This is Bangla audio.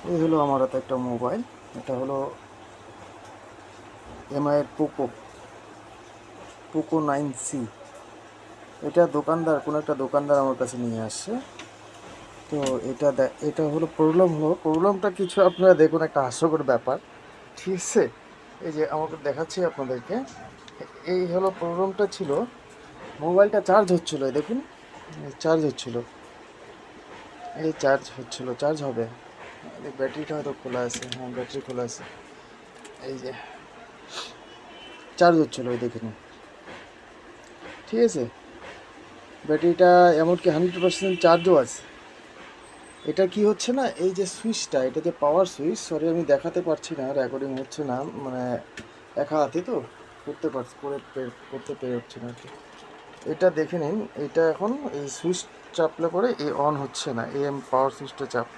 এই হলো আমার হাতে একটা মোবাইল। এটা হলো এমআইয়ের পোকো 9C। এটা কোনো একটা দোকানদার আমার কাছে নিয়ে আসছে। তো এটা হলো প্রবলেমটা কিছু, আপনারা দেখুন, একটা হাস্যকর ব্যাপার। ঠিক আছে, এই যে আমাকে দেখাচ্ছি আপনাদেরকে। এই হলো প্রবলেমটা ছিল, মোবাইলটা চার্জ হচ্ছিল, এই দেখুন, চার্জ হচ্ছিল, এই চার্জ হবে, এই ব্যাটারিটা হয়তো খোলা আছে, হ্যাঁ ব্যাটারি খোলা আছে, এই যে চার্জ হচ্ছিল, ওই দেখে নিন। ঠিক আছে, ব্যাটারিটা এমনকি 100% চার্জও আছে। এটা কি হচ্ছে না, এই যে সুইচটা, এটা যে পাওয়ার সুইচ, সরি আমি দেখাতে পারছি না, রেকর্ডিং হচ্ছে না, মানে একা হাতে তো করতে পেরে হচ্ছে না আর কি। এটা দেখে নিন, এটা এখন এই সুইচ চাপলে পরে এই অন হচ্ছে না, এই পাওয়ার সুইচটা চাপ